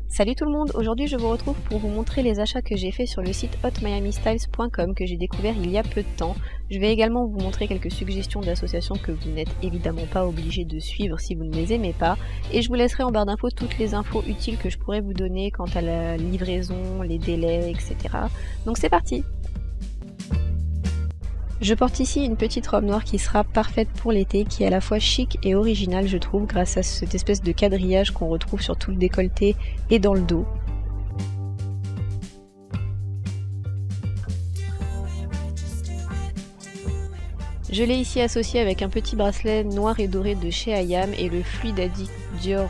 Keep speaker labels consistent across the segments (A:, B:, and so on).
A: Salut tout le monde, aujourd'hui je vous retrouve pour vous montrer les achats que j'ai fait sur le site hotmiamistyles.com que j'ai découvert il y a peu de temps. Je vais également vous montrer quelques suggestions d'associations que vous n'êtes évidemment pas obligé de suivre si vous ne les aimez pas. Et je vous laisserai en barre d'infos toutes les infos utiles que je pourrais vous donner quant à la livraison, les délais, etc. Donc c'est parti! Je porte ici une petite robe noire qui sera parfaite pour l'été, qui est à la fois chic et originale je trouve, grâce à cette espèce de quadrillage qu'on retrouve sur tout le décolleté et dans le dos. Je l'ai ici associé avec un petit bracelet noir et doré de chez Ayam et le Fluid Addict Dior...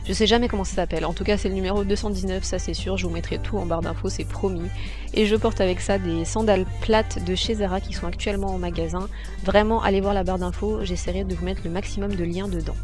A: Je sais jamais comment ça s'appelle, en tout cas c'est le numéro 219, ça c'est sûr, je vous mettrai tout en barre d'infos, c'est promis. Et je porte avec ça des sandales plates de chez Zara qui sont actuellement en magasin. Vraiment, allez voir la barre d'infos, j'essaierai de vous mettre le maximum de liens dedans.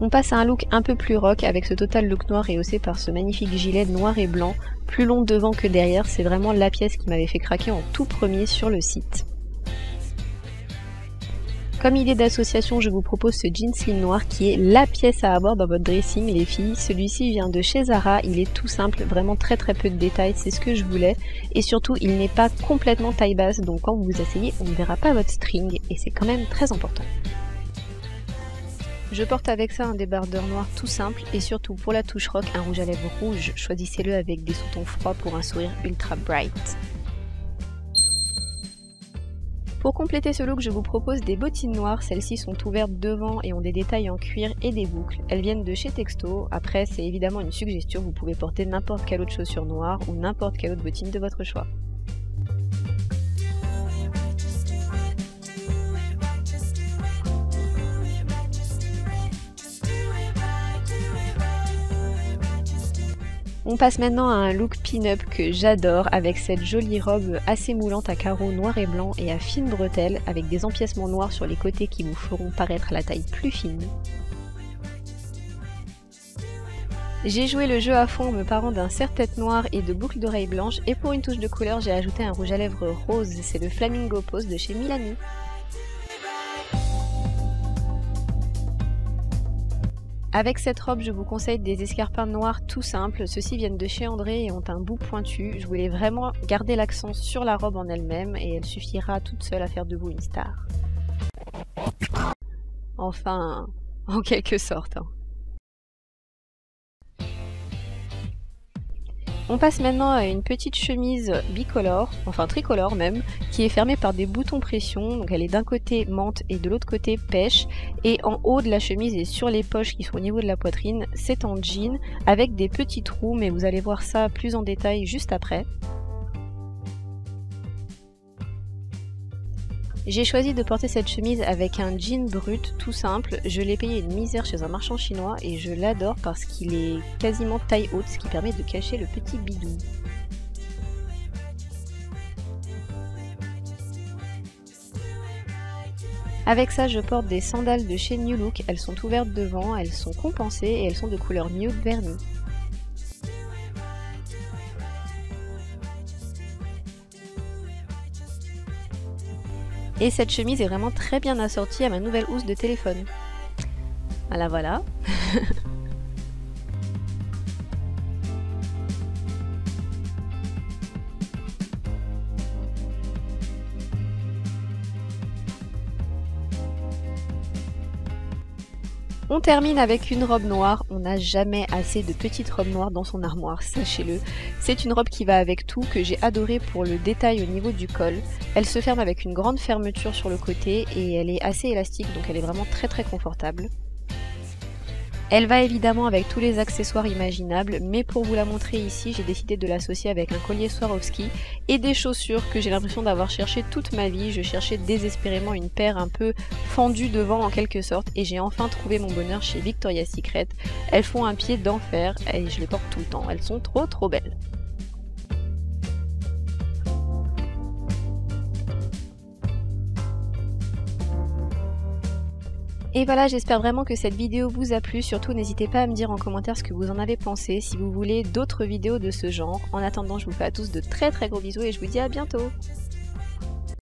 A: On passe à un look un peu plus rock avec ce total look noir rehaussé par ce magnifique gilet noir et blanc, plus long devant que derrière, c'est vraiment la pièce qui m'avait fait craquer en tout premier sur le site. Comme idée d'association, je vous propose ce jean slim noir qui est la pièce à avoir dans votre dressing les filles. Celui-ci vient de chez Zara, il est tout simple, vraiment très peu de détails, c'est ce que je voulais. Et surtout, il n'est pas complètement taille basse, donc quand vous vous asseyez, on ne verra pas votre string, et c'est quand même très important. Je porte avec ça un débardeur noir tout simple et surtout pour la touche rock un rouge à lèvres rouge, choisissez-le avec des sous-tons froids pour un sourire ultra bright. Pour compléter ce look, je vous propose des bottines noires, celles-ci sont ouvertes devant et ont des détails en cuir et des boucles. Elles viennent de chez Texto, après c'est évidemment une suggestion, vous pouvez porter n'importe quelle autre chaussure noire ou n'importe quelle autre bottine de votre choix. On passe maintenant à un look pin-up que j'adore avec cette jolie robe assez moulante à carreaux noir et blanc et à fines bretelles avec des empiècements noirs sur les côtés qui vous feront paraître la taille plus fine. J'ai joué le jeu à fond en me parant d'un serre-tête noir et de boucles d'oreilles blanches et pour une touche de couleur j'ai ajouté un rouge à lèvres rose, c'est le Flamingo Pose de chez Milani. Avec cette robe, je vous conseille des escarpins noirs tout simples. Ceux-ci viennent de chez André et ont un bout pointu. Je voulais vraiment garder l'accent sur la robe en elle-même et elle suffira toute seule à faire de vous une star. Enfin, en quelque sorte. On passe maintenant à une petite chemise bicolore, enfin tricolore même, qui est fermée par des boutons pression, donc elle est d'un côté menthe et de l'autre côté pêche, et en haut de la chemise et sur les poches qui sont au niveau de la poitrine, c'est en jean avec des petits trous, mais vous allez voir ça plus en détail juste après. J'ai choisi de porter cette chemise avec un jean brut tout simple, je l'ai payé une misère chez un marchand chinois et je l'adore parce qu'il est quasiment taille haute, ce qui permet de cacher le petit bidou. Avec ça, je porte des sandales de chez New Look, elles sont ouvertes devant, elles sont compensées et elles sont de couleur nude vernis. Et cette chemise est vraiment très bien assortie à ma nouvelle housse de téléphone. Voilà. On termine avec une robe noire, on n'a jamais assez de petites robes noires dans son armoire, sachez-le. C'est une robe qui va avec tout, que j'ai adorée pour le détail au niveau du col. Elle se ferme avec une grande fermeture sur le côté et elle est assez élastique, donc elle est vraiment très confortable. Elle va évidemment avec tous les accessoires imaginables, mais pour vous la montrer ici, j'ai décidé de l'associer avec un collier Swarovski et des chaussures que j'ai l'impression d'avoir cherché toute ma vie. Je cherchais désespérément une paire un peu fendue devant en quelque sorte et j'ai enfin trouvé mon bonheur chez Victoria's Secret. Elles font un pied d'enfer et je les porte tout le temps, elles sont trop belles. Et voilà, j'espère vraiment que cette vidéo vous a plu. Surtout, n'hésitez pas à me dire en commentaire ce que vous en avez pensé, si vous voulez d'autres vidéos de ce genre. En attendant, je vous fais à tous de très très gros bisous et je vous dis à bientôt.